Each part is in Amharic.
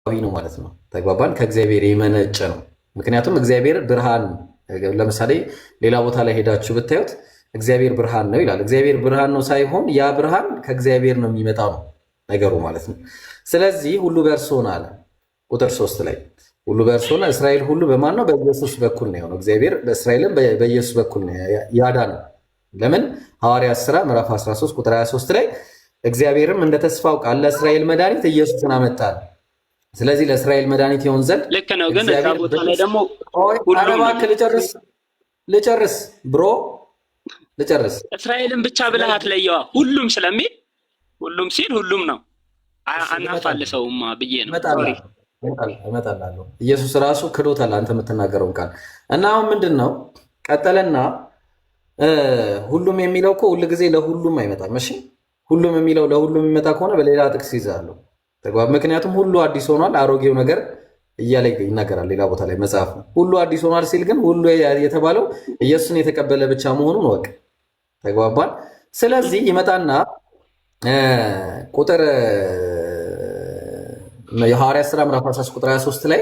ነው ማለት ነው። ተግባባን? ከእግዚአብሔር የመነጨ ነው። ምክንያቱም እግዚአብሔር ብርሃን፣ ለምሳሌ ሌላ ቦታ ላይ ሄዳችሁ ብታዩት እግዚአብሔር ብርሃን ነው ይላል። እግዚአብሔር ብርሃን ነው ሳይሆን ያ ብርሃን ከእግዚአብሔር ነው የሚመጣው ነው ነገሩ ማለት ነው። ስለዚህ ሁሉ በእርሱ ሆነ አለ ቁጥር 3 ላይ ሁሉ በእርሱ ሆነ። እስራኤል ሁሉ በማን ነው? በኢየሱስ በኩል ነው የሆነው። እግዚአብሔር በእስራኤልም በኢየሱስ በኩል ነው ያዳነው። ለምን? ሐዋርያት ሥራ ምዕራፍ 13 ቁጥር 23 ላይ እግዚአብሔርም እንደ ተስፋው ቃል ለእስራኤል መድኃኒት ኢየሱስን አመጣል። ስለዚህ ለእስራኤል መድኃኒት ይሆን ዘንድ ልክ ነው። ግን እዛ ቦታ ላይ ደግሞ ልጨርስ ብሮ ልጨርስ። እስራኤልን ብቻ ብለህ አትለየዋ። ሁሉም ስለሚል ሁሉም ሲል ሁሉም ነው። አናፋልሰውማ ብዬ ነው። እመጣላለሁ። ኢየሱስ ራሱ ክዶታል አንተ የምትናገረውን ቃል እና አሁን ምንድን ነው ቀጠለና ሁሉም የሚለው እኮ ሁል ጊዜ ለሁሉም አይመጣም። እሺ ሁሉም የሚለው ለሁሉም የሚመጣ ከሆነ በሌላ ጥቅስ ይዛለሁ። ምክንያቱም ሁሉ አዲስ ሆኗል፣ አሮጌው ነገር እያለ ይናገራል ሌላ ቦታ ላይ መጽሐፍ። ሁሉ አዲስ ሆኗል ሲል ግን ሁሉ የተባለው ኢየሱስን የተቀበለ ብቻ መሆኑን ወቅ ተግባባል። ስለዚህ ይመጣና ቁጥር የሐዋርያት ሥራ ምዕራፍ 13 ቁጥር 23 ላይ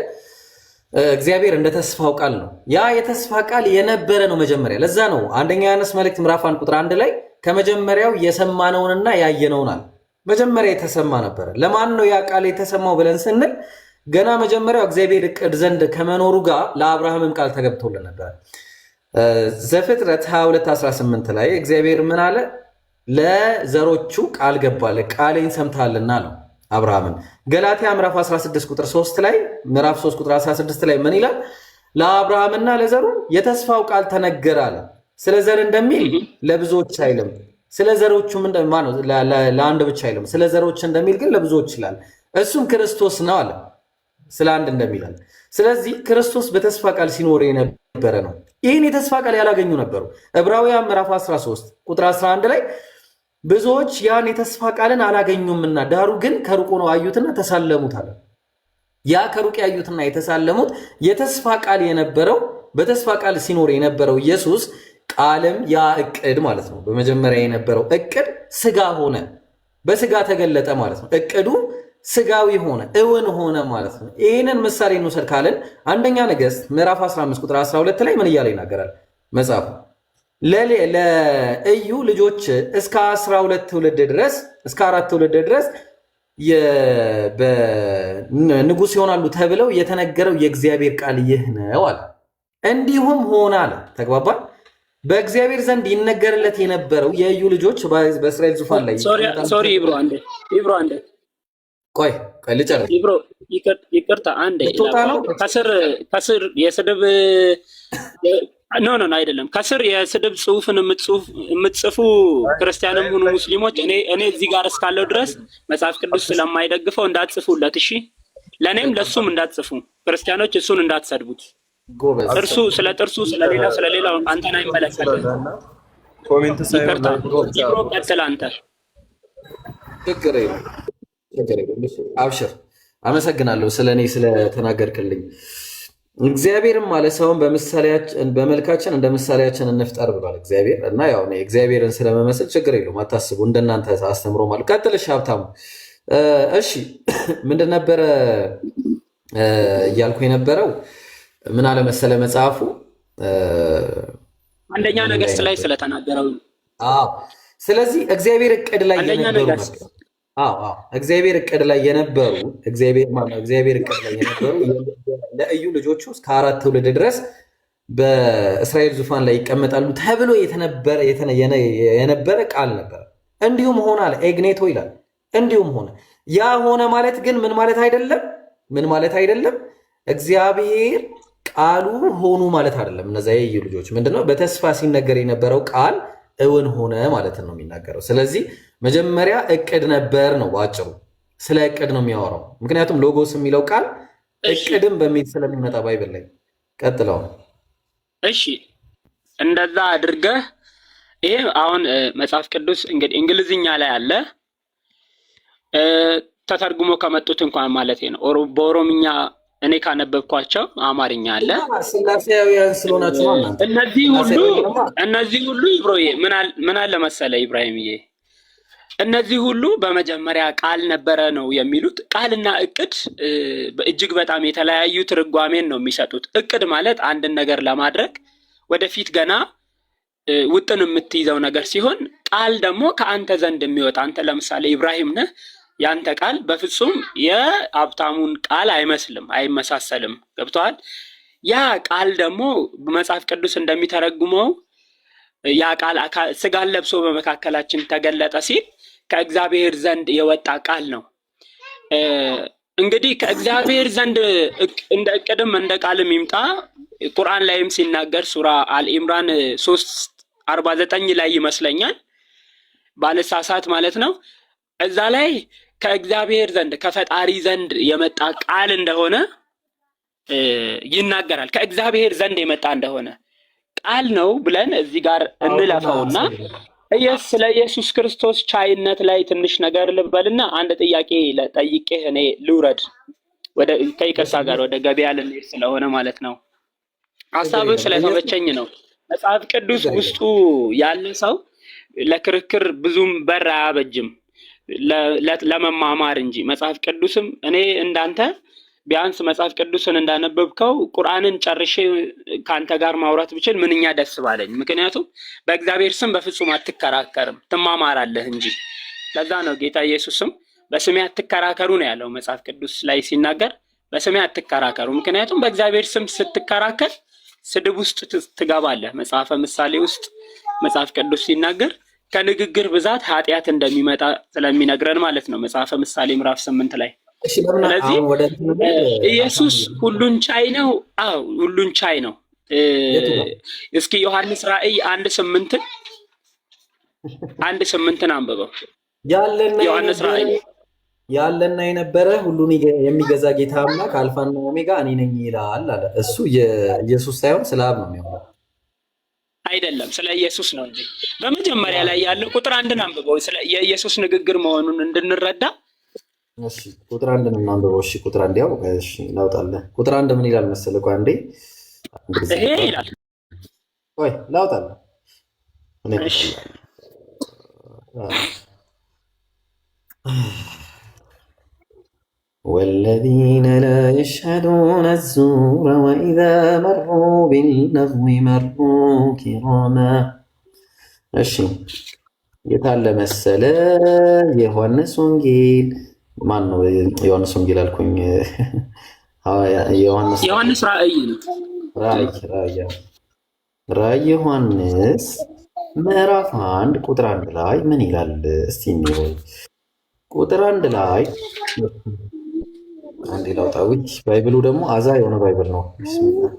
እግዚአብሔር እንደ ተስፋው ቃል ነው። ያ የተስፋ ቃል የነበረ ነው መጀመሪያ። ለዛ ነው አንደኛ ዮሐንስ መልእክት ምዕራፍ 1 ቁጥር 1 ላይ ከመጀመሪያው የሰማነውንና ያየነውናል። መጀመሪያ የተሰማ ነበረ። ለማን ነው ያ ቃል የተሰማው ብለን ስንል ገና መጀመሪያው እግዚአብሔር እቅድ ዘንድ ከመኖሩ ጋር ለአብርሃምም ቃል ተገብቶልን ነበር። ዘፍጥረት 22:18 ላይ እግዚአብሔር ምን አለ? ለዘሮቹ ቃል ገባለ፣ ቃሌን ሰምተሃልና ነው አብርሃምን። ገላትያ ምዕራፍ 16 ቁጥር 3 ላይ ምዕራፍ 3 ቁጥር 16 ላይ ምን ይላል? ለአብርሃምና ለዘሩ የተስፋው ቃል ተነገረ አለ። ስለ ዘር እንደሚል ለብዙዎች አይልም፣ ስለ ዘሮቹም እንደማነው ለአንድ ብቻ አይልም፣ ስለ ዘሮች እንደሚል ግን ለብዙዎች ይላል። እሱም ክርስቶስ ነው አለ ስለ አንድ እንደሚላል። ስለዚህ ክርስቶስ በተስፋ ቃል ሲኖር የነበረ ነው። ይህን የተስፋ ቃል ያላገኙ ነበሩ። ዕብራውያን ምዕራፍ 13 ቁጥር 11 ላይ ብዙዎች ያን የተስፋ ቃልን አላገኙምና ዳሩ ግን ከሩቅ ነው አዩትና ተሳለሙት አለ። ያ ከሩቅ ያዩትና የተሳለሙት የተስፋ ቃል የነበረው በተስፋ ቃል ሲኖር የነበረው ኢየሱስ ቃልም ያ እቅድ ማለት ነው። በመጀመሪያ የነበረው እቅድ ስጋ ሆነ፣ በስጋ ተገለጠ ማለት ነው። እቅዱ ስጋዊ ሆነ፣ እውን ሆነ ማለት ነው። ይህንን ምሳሌ እንውሰድ ካልን አንደኛ ነገሥት ምዕራፍ 15 ቁጥር 12 ላይ ምን እያለ ይናገራል መጽሐፉ? ለኢዩ ልጆች እስከ 12 ትውልድ ድረስ እስከ 4 ትውልድ ድረስ ንጉሥ ይሆናሉ ተብለው የተነገረው የእግዚአብሔር ቃል ይህ ነው አለ። እንዲሁም ሆነ አለ። ተግባባል። በእግዚአብሔር ዘንድ ይነገርለት የነበረው የኢዩ ልጆች በእስራኤል ዙፋን ላይ ሶሪ ኢብሮ አንዴ ቆይ ልጨርስ። ኢብሮ ይቅርታ አንዴ ከስር የስድብ ኖ አይደለም። ከስር የስድብ ጽሁፍን የምትጽፉ ክርስቲያንም ሆኑ ሙስሊሞች እኔ እዚህ ጋር እስካለው ድረስ መጽሐፍ ቅዱስ ስለማይደግፈው እንዳትጽፉለት። እሺ ለእኔም ለሱም እንዳትጽፉ። ክርስቲያኖች እሱን እንዳትሰድቡት። ጥርሱ ስለ ጥርሱ ስለሌላው አንተን አይመለከትም። ይቅርታ ኢብሮ ቀጥል አንተ። ችግር አብሽር። አመሰግናለሁ ስለኔ ስለተናገርክልኝ። እግዚአብሔርም ማለት ሰውን በመልካችን እንደ ምሳሌያችን እንፍጠር ብሏል እግዚአብሔር። እና ያው እግዚአብሔርን ስለመመስል ችግር የለውም አታስቡ። እንደናንተ አስተምሮ ማለት ቀጥልሽ ሀብታሙ። እሺ ምንድን ነበረ እያልኩ የነበረው? ምን አለ መሰለ መጽሐፉ አንደኛ ነገሥት ላይ ስለተናገረው። ስለዚህ እግዚአብሔር እቅድ ላይ የነበሩ እግዚአብሔር እቅድ ላይ የነበሩ ለኢዩ ልጆቹ እስከ 4 ትውልድ ድረስ በእስራኤል ዙፋን ላይ ይቀመጣሉ ተብሎ የነበረ ቃል ነበር። እንዲሁም ሆነ አለ። ኤግኔቶ ይላል። እንዲሁም ሆነ። ያ ሆነ ማለት ግን ምን ማለት አይደለም። እግዚአብሔር ቃሉ ሆኑ ማለት አይደለም። እነዚያ የኢዩ ልጆች ምንድነው በተስፋ ሲነገር የነበረው ቃል እውን ሆነ ማለት ነው የሚናገረው። ስለዚህ መጀመሪያ እቅድ ነበር ነው ባጭሩ። ስለ እቅድ ነው የሚያወራው። ምክንያቱም ሎጎስ የሚለው ቃል እቅድም በሚል ስለሚመጣ ባይብል ላይ ቀጥለው። እሺ እንደዛ አድርገህ ይሄ አሁን መጽሐፍ ቅዱስ እንግዲህ እንግሊዝኛ ላይ አለ ተተርጉሞ ከመጡት እንኳን ማለት ነው። በኦሮምኛ እኔ ካነበብኳቸው አማርኛ አለ። ስላሴያውያን ስለሆናችሁ ማለት እነዚህ ሁሉ ኢብሮዬ ምን አለ መሰለ ኢብራሂምዬ እነዚህ ሁሉ በመጀመሪያ ቃል ነበረ ነው የሚሉት። ቃልና እቅድ እጅግ በጣም የተለያዩ ትርጓሜን ነው የሚሰጡት። እቅድ ማለት አንድን ነገር ለማድረግ ወደፊት ገና ውጥን የምትይዘው ነገር ሲሆን፣ ቃል ደግሞ ከአንተ ዘንድ የሚወጣ አንተ ለምሳሌ ኢብራሂም ነህ፣ ያንተ ቃል በፍጹም የሀብታሙን ቃል አይመስልም፣ አይመሳሰልም። ገብተዋል? ያ ቃል ደግሞ መጽሐፍ ቅዱስ እንደሚተረጉመው ያ ቃል ስጋን ለብሶ በመካከላችን ተገለጠ ሲል ከእግዚአብሔር ዘንድ የወጣ ቃል ነው። እንግዲህ ከእግዚአብሔር ዘንድ እንደ እቅድም እንደ ቃልም ይምጣ። ቁርአን ላይም ሲናገር ሱራ አልኢምራን 3:49 ላይ ይመስለኛል ባለሳሳት ማለት ነው። እዛ ላይ ከእግዚአብሔር ዘንድ ከፈጣሪ ዘንድ የመጣ ቃል እንደሆነ ይናገራል። ከእግዚአብሔር ዘንድ የመጣ እንደሆነ ቃል ነው ብለን እዚህ ጋር እንለፈውና ስለ ኢየሱስ ክርስቶስ ቻይነት ላይ ትንሽ ነገር ልበልና አንድ ጥያቄ ጠይቄህ እኔ ልውረድ። ከይቅርታ ጋር ወደ ገበያ ልንሄድ ስለሆነ ማለት ነው። ሀሳብህ ስለተመቸኝ ነው። መጽሐፍ ቅዱስ ውስጡ ያለ ሰው ለክርክር ብዙም በር አያበጅም፣ ለመማማር እንጂ። መጽሐፍ ቅዱስም እኔ እንዳንተ ቢያንስ መጽሐፍ ቅዱስን እንዳነበብከው ቁርአንን ጨርሼ ከአንተ ጋር ማውራት ብችል ምንኛ ደስ ባለኝ። ምክንያቱም በእግዚአብሔር ስም በፍጹም አትከራከርም፣ ትማማራለህ እንጂ። ለዛ ነው ጌታ ኢየሱስም በስሜ አትከራከሩ ነው ያለው መጽሐፍ ቅዱስ ላይ ሲናገር፣ በስሜ አትከራከሩ። ምክንያቱም በእግዚአብሔር ስም ስትከራከር ስድብ ውስጥ ትገባለህ። መጽሐፈ ምሳሌ ውስጥ መጽሐፍ ቅዱስ ሲናገር ከንግግር ብዛት ኃጢአት እንደሚመጣ ስለሚነግረን ማለት ነው። መጽሐፈ ምሳሌ ምዕራፍ 8 ላይ። ስለዚህ ኢየሱስ ሁሉን ቻይ ነው። አዎ ሁሉን ቻይ ነው። እስኪ ዮሐንስ ራእይ 1:8 አንብበው። ዮሐንስ ራእይ ያለና የነበረ ሁሉን የሚገዛ ጌታ አምላክ አልፋና ኦሜጋ እኔ ነኝ ይላል አለ። እሱ የኢየሱስ ሳይሆን ስለ አብ ነው የሚሆነው። አይደለም ስለ ኢየሱስ ነው እንጂ። በመጀመሪያ ላይ ያለው ቁጥር 1 አንብበው ስለ የኢየሱስ ንግግር መሆኑን እንድንረዳ። እሺ ቁጥር 1 እናንብበው። እሺ ቁጥር 1 ያው እሺ ላውጣለህ። ቁጥር 1 ምን ይላል መሰለህ? ቆይ አንዴ ይሄ ይላል። ቆይ ላውጣለህ። እሺ والذين لا يشهدون الزور وإذا مروا باللغو مروا كراما። እሺ የታለ መሰለህ? ዮሐንስ ወንጌል ማን ነው? ዮሐንስ ወንጌል አልኩኝ። ዮሐንስ ራእይ ነው። ራእይ ዮሐንስ ምዕራፍ 1 ቁጥር 1 ላይ ምን ይላል? እስቲ እንየው። ቁጥር 1 ላይ አንዴ ላውጣው። ባይብሉ ደግሞ አዛ የሆነ ባይብል ነው። ቢስሚላህ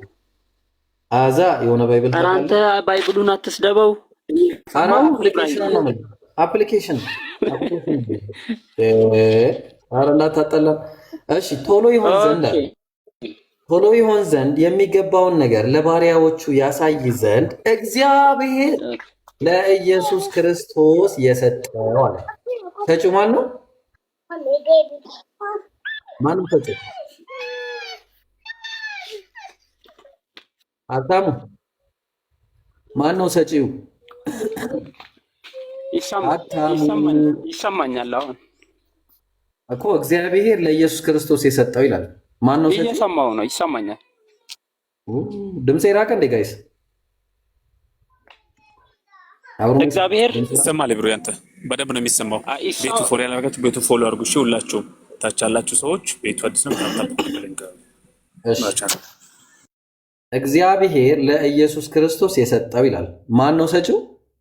አዛ የሆነ ባይብል ነው። አንተ ባይብሉን አትስደበው። አፕሊኬሽን ነው ማለት አፕሊኬሽን አረላ ታጠላ። እሺ ቶሎ ይሆን ዘንድ የሚገባውን ነገር ለባሪያዎቹ ያሳይ ዘንድ እግዚአብሔር ለኢየሱስ ክርስቶስ የሰጠው አለ። ሰጪው ማን ነው? ማንም ሰጪው አታሙ ማን ነው ሰጪው? ይሰማኛል አሁን እኮ እግዚአብሔር ለኢየሱስ ክርስቶስ የሰጠው ይላል። ማን ነው ሰጪው? እየሰማሁ ነው። ይሰማኛል። ድምጼ ራቀ እንዴ ጋይስ? እግዚአብሔር ይሰማል። ብሩ ያንተ በደንብ ነው የሚሰማው። ቤቱ ፎሎ ያላረጋችሁ ቤቱ ፎሎ አድርጉ። እሺ ሁላችሁም ታች ያላችሁ ሰዎች ቤቱ አዲስ ነው እግዚአብሔር ለኢየሱስ ክርስቶስ የሰጠው ይላል። ማን ነው ሰጪው?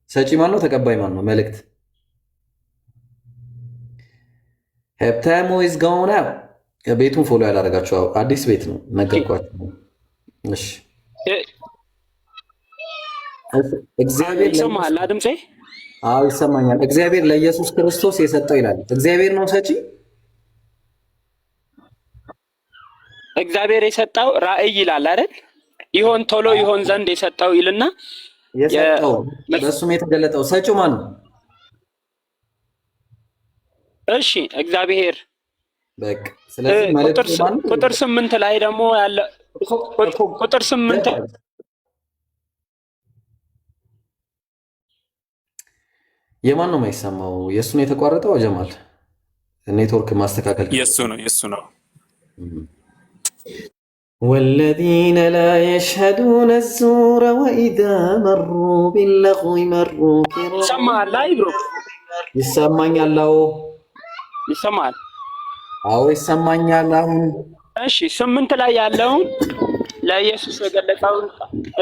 ሰጪ ማን ነው? ተቀባይ ማን ነው? መልእክት ሄፕታሞ ኢዝ ጎን አፕ። ቤቱን ፎሎ ያላረጋችሁ አዲስ ቤት ነው ነገርኳችሁ። እሺ እግዚአብሔር ይሰማሃል? ድምጼ አዎ ይሰማኛል። እግዚአብሔር ለኢየሱስ ክርስቶስ የሰጠው ይላል። እግዚአብሔር ነው ሰጪ። እግዚአብሔር የሰጠው ራእይ ይላል አይደል? ይሆን ቶሎ ይሆን ዘንድ የሰጠው ይልና የሰጠው በእሱም የተገለጠው ሰጪው ማን ነው? እሺ እግዚአብሔር። በቃ ስለዚህ ቁጥር 8 ላይ ደግሞ ያለ ቁጥር 8 የማን ነው የማይሰማው? የእሱ ነው የተቋረጠው? ጀማል ኔትወርክ ማስተካከል የእሱ ነው። ወለዚነ ላ የሽሀዱነ ዙረ ወኢዛ መሩ ቢለግዊ መሩ ኪራመን። ይሰማሃል? አይ ብሮ ይሰማኛል። አዎ ይሰማሃል? አዎ ይሰማኛል። አሁን እሺ 8 ላይ ያለውን ለኢየሱስ የገለጸውን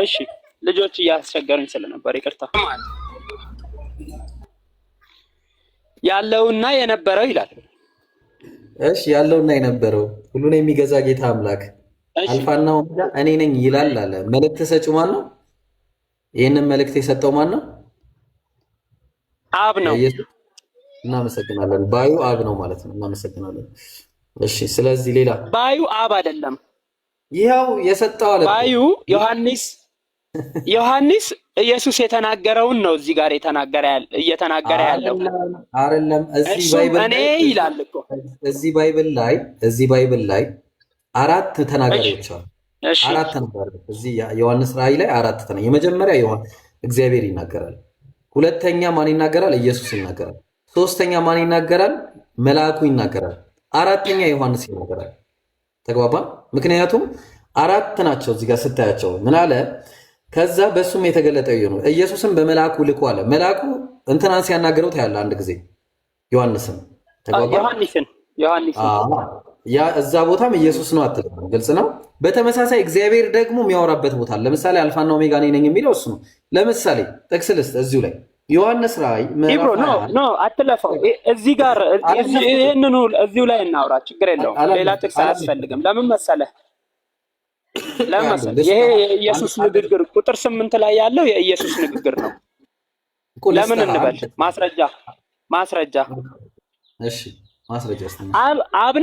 እሺ ልጆች እያስቸገሩኝ ስለነበር ይቅርታ። ያለውና የነበረው ይላል። እሺ ያለውና የነበረው ሁሉን የሚገዛ ጌታ አምላክ አልፋና ኦሜጋ እኔ ነኝ ይላል አለ። መልእክት ሰጪው ማን ነው? ይህንን መልእክት የሰጠው ማን ነው? አብ ነው። እናመሰግናለን። ባዩ አብ ነው ማለት ነው። እናመሰግናለን። እሺ ስለዚህ ሌላ ባዩ አብ አይደለም። ይኸው የሰጠው አለ ባዩ ዮሐንስ ኢየሱስ የተናገረውን ነው እዚህ ጋር እየተናገረ ያለው አይደለም። እዚህ ባይብል እኔ ይላል እኮ እዚህ ባይብል ላይ 4 ተናጋሪዎች አሉ። 4 ተናጋሪዎች እዚህ ዮሐንስ ራእይ ላይ 4 ተናጋሪዎች። የመጀመሪያ እግዚአብሔር ይናገራል። ሁለተኛ ማን ይናገራል? ኢየሱስ ይናገራል። ሶስተኛ ማን ይናገራል? መልአኩ ይናገራል። አራተኛ ዮሐንስ ይናገራል። ተግባባ? ምክንያቱም 4 ናቸው እዚህ ጋር ስታያቸው። ምን አለ? ከዛ በሱም የተገለጠ ነው። ኢየሱስም በመልአኩ ልኮ አለ። መልአኩ እንትናን ሲያናገረው ታያለ። አንድ ጊዜ ዮሐንስን ተግባባ? ዮሐንስን ያ እዛ ቦታም ኢየሱስ ነው አትልም። ግልጽ ነው። በተመሳሳይ እግዚአብሔር ደግሞ የሚያወራበት ቦታ ለምሳሌ አልፋና ኦሜጋ እኔ ነኝ የሚለው እሱ ነው። ለምሳሌ ጥቅስ ልስጥ እዚሁ ላይ ዮሐንስ ራእይ ኖ አትለፈው። እዚህ ጋር ይሄንኑ እዚሁ ላይ እናውራ፣ ችግር የለውም። ሌላ ጥቅስ አያስፈልግም። ለምን መሰለህ ይሄ የኢየሱስ ንግግር ቁጥር 8 ላይ ያለው የኢየሱስ ንግግር ነው። ለምን እንበል ማስረጃ እሺ ማስረጃ አብ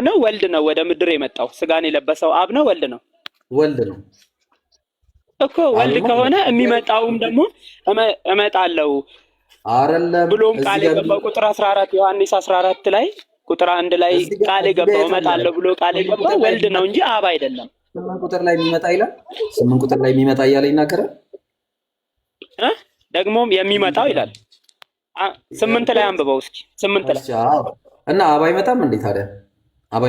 ነው ወልድ ነው ወደ ምድር የመጣው ስጋን የለበሰው አብ ነው ወልድ ነው እኮ። ወልድ ከሆነ የሚመጣውም ደግሞ እመጣለሁ አይደለም ብሎም ቃል የገባው ቁጥር 14 ዮሐንስ 14 ላይ ቁጥር 1 ላይ ቃል የገባው እመጣለሁ ብሎ ቃል የገባው ወልድ ነው እንጂ አብ አይደለም። 8 ቁጥር ላይ የሚመጣ ይላል። 8 ቁጥር ላይ የሚመጣ እያለ ይናገራል። ደግሞም የሚመጣው ይላል። 8 ላይ አንብበው እስኪ 8 ላይ እና አብ አይመጣም እንዴ ታዲያ? አብ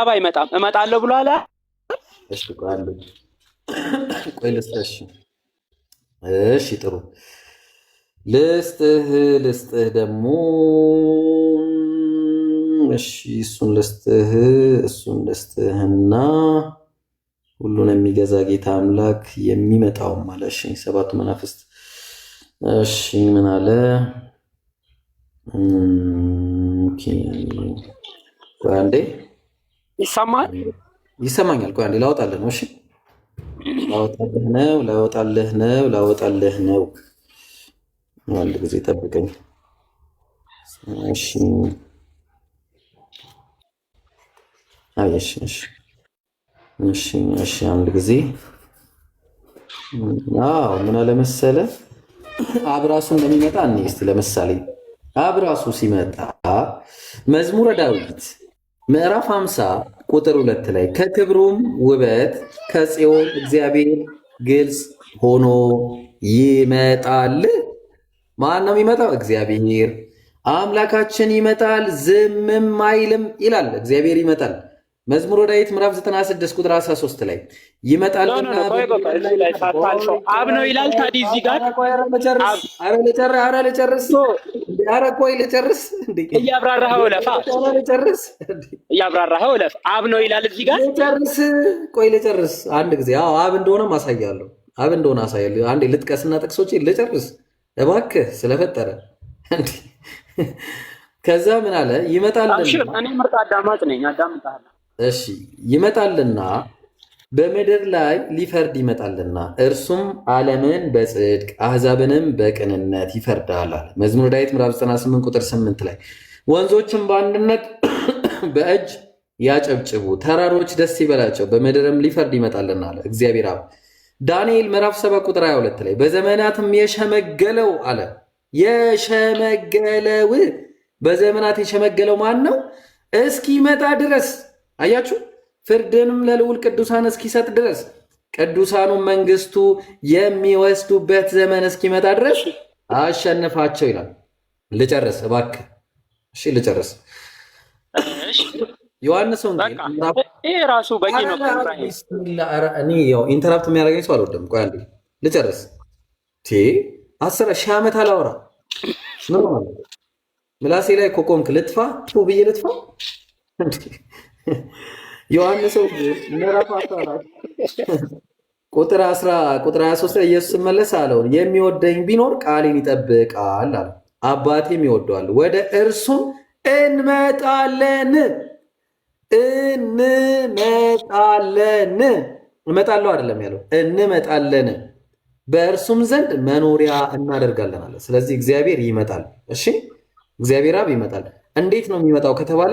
አይመጣም። እመጣለሁ ብሎ አለ። እሺ ቆይ ልስጥህ። እሺ ጥሩ ልስጥህ ደግሞ እሺ እሱን ልስጥህና ሁሉን የሚገዛ ጌታ አምላክ የሚመጣው ማለት እሺ 7 መናፍስት እሺ ምን አለ? ኦኬ ቆይ አንዴ ይሰማኛል። ቆይ አንዴ ላወጣልህ ነው። እሺ ላወጣልህ ነው። አንድ ጊዜ ጠብቀኝ። እሺ አንድ ጊዜ ምን አለ መሰለህ አብ ራሱ እንደሚመጣ እስቲ ለምሳሌ አብ ራሱ ሲመጣ መዝሙረ ዳዊት ምዕራፍ 50 ቁጥር 2 ላይ ከክብሩም ውበት ከጽዮን እግዚአብሔር ግልጽ ሆኖ ይመጣል። ማን ነው የሚመጣው? እግዚአብሔር አምላካችን ይመጣል፣ ዝምም አይልም ይላል። እግዚአብሔር ይመጣል። መዝሙረ ዳዊት ምዕራፍ 96 ቁጥር 13 ላይ ይመጣልና አብ ነው ይላል። ታዲያ እዚህ ጋር እያብራራኸው ለፍ አብ ነው ይላል። እዚህ ጋር ልጨርስ አንድ ጊዜ አብ እንደሆነ ማሳያለሁ። አብ እንደሆነ አሳያለሁ። አንዴ ልጥቀስና ጥቅሶቼ ልጨርስ እባክህ ስለፈጠረ። ከዛ ምን አለ? ይመጣልና እኔ ምርጥ አዳማጭ ነኝ፣ አዳምጣለሁ። እሺ ይመጣልና በምድር ላይ ሊፈርድ ይመጣልና እርሱም ዓለምን በጽድቅ አሕዛብንም በቅንነት ይፈርዳል አለ። መዝሙረ ዳዊት ምዕራፍ 98 ቁጥር 8 ላይ ወንዞችም በአንድነት በእጅ ያጨብጭቡ፣ ተራሮች ደስ ይበላቸው፣ በምድርም ሊፈርድ ይመጣልና አለ እግዚአብሔር አብ። ዳንኤል ምዕራፍ 7 ቁጥር 22 ላይ በዘመናትም የሸመገለው አለ። የሸመገለው በዘመናት የሸመገለው ማን ነው? እስኪመጣ ድረስ አያችሁ፣ ፍርድንም ለልዑል ቅዱሳን እስኪሰጥ ድረስ ቅዱሳኑን መንግስቱ የሚወስዱበት ዘመን እስኪመጣ ድረስ አሸንፋቸው ይላል። ልጨርስ እባክህ። እሺ ልጨርስ። ዮሐንስ ወንጌል ይሄ ራሱ በቂ ነው። እኔ ያው ኢንተራፕት የሚያደርገኝ ሰው አልወደም። ቆይ አንዴ ልጨርስ። 10,000 ዓመት አላወራ ምን ማለት ምላሴ ላይ ኮቆምክ ልጥፋ ብዬ ልጥፋ። ዮሐንስ ወንጌል ምዕራፍ 14 ቁጥር 23 ላይ ኢየሱስ መለሰ አለው፣ የሚወደኝ ቢኖር ቃሌን ይጠብቃል አለ፣ አባቴም ይወደዋል፣ ወደ እርሱም እንመጣለን። እመጣለሁ አይደለም ያለው፣ እንመጣለን፣ በእርሱም ዘንድ መኖሪያ እናደርጋለን አለ። ስለዚህ እግዚአብሔር ይመጣል። እሺ እግዚአብሔር አብ ይመጣል። እንዴት ነው የሚመጣው ከተባለ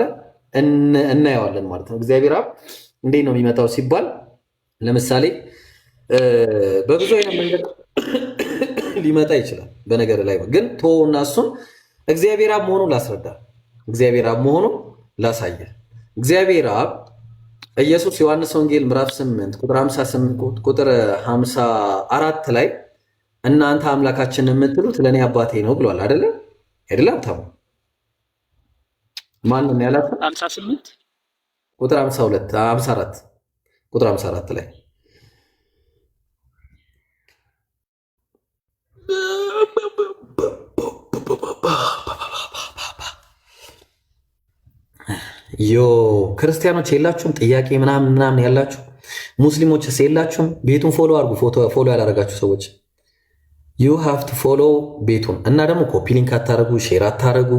እናየዋለን ማለት ነው። እግዚአብሔር አብ እንዴት ነው የሚመጣው ሲባል ለምሳሌ በብዙ አይነት መንገድ ሊመጣ ይችላል። በነገር ላይ ግን እና እሱን እግዚአብሔር አብ መሆኑን ላስረዳ፣ እግዚአብሔር አብ መሆኑን ላሳየ። እግዚአብሔር አብ ኢየሱስ ዮሐንስ ወንጌል ምዕራፍ 8 ቁጥር 58 ቁጥር 54 ላይ እናንተ አምላካችን የምትሉት ለእኔ አባቴ ነው ብሏል። አይደለም አይደለም? ታው ማንም ያላት 58 ቁጥር 54 ቁጥር 54 ላይ ክርስቲያኖች የላችሁም? ጥያቄ ምናምን ያላችሁ ሙስሊሞችስ የላችሁም? ቤቱን ፎሎ አድርጉ። ፎሎ ያላረጋችሁ ሰዎች ዩ ሃቭ ቱ ፎሎ ቤቱን እና ደግሞ ኮፒ ሊንክ አታረጉ፣ ሼር አታረጉ፣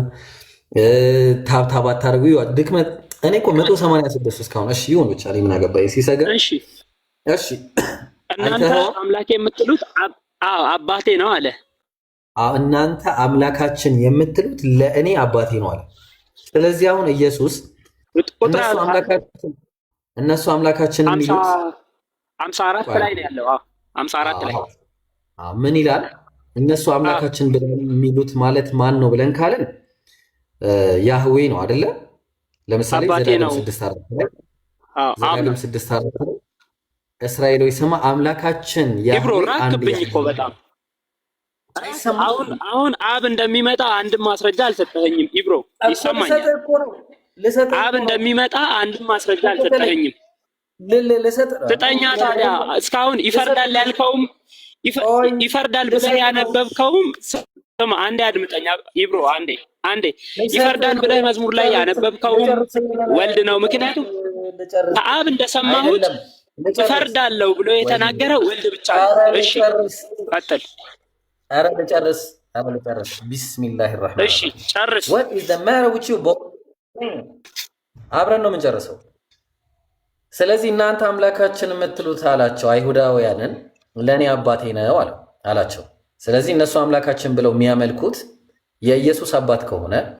ታብታብ አታረጉ። ድክመት እኔ እኮ 186 እስካሁን እሺ ይሁን ብቻ ምን አገባኝ ሲሰጋ። እሺ እናንተ አምላኬ የምትሉት አባቴ ነው አለ። እናንተ አምላካችን የምትሉት ለእኔ አባቴ ነው አለ። ስለዚህ አሁን ኢየሱስ እነሱ አምላካችን የሚሉት 54 ላይ ነው ያለው። 54 ላይ ምን ይላል? እነሱ አምላካችን ብለን የሚሉት ማለት ማን ነው ብለን ካለን ያህዌ ነው አይደለ? ለምሳሌ ዘዳግም 6:4 ላይ እስራኤሎች ስማ አምላካችን ያህዌ ራክብኝ እኮ በጣም አሁን አብ እንደሚመጣ አንድም ማስረጃ አልሰጠኸኝም። ኢብሮ ይሰማኛል። አብ እንደሚመጣ አንድም ማስረጃ አልሰጠኸኝም። ስጠኛ ታዲያ። እስካሁን ይፈርዳል ያልከውም ይፈርዳል ብለህ ያነበብከውም ስማ፣ አንዴ አድምጠኛ ኢብሮ፣ አንዴ ይፈርዳል ብለህ መዝሙር ላይ ያነበብከውም ወልድ ነው። ምክንያቱም ከአብ እንደሰማሁት ይፈርዳለሁ ብሎ የተናገረ ወልድ ብቻ ነው። እሺ ቀጥል። ኧረ ልጨርስ። ቢስሚላሂ ረህማን። እሺ ጨርስ። አብረን ነው የምንጨርሰው። ስለዚህ እናንተ አምላካችን የምትሉት አላቸው አይሁዳውያንን ለእኔ አባቴ ነው አላቸው። ስለዚህ እነሱ አምላካችን ብለው የሚያመልኩት የኢየሱስ አባት ከሆነ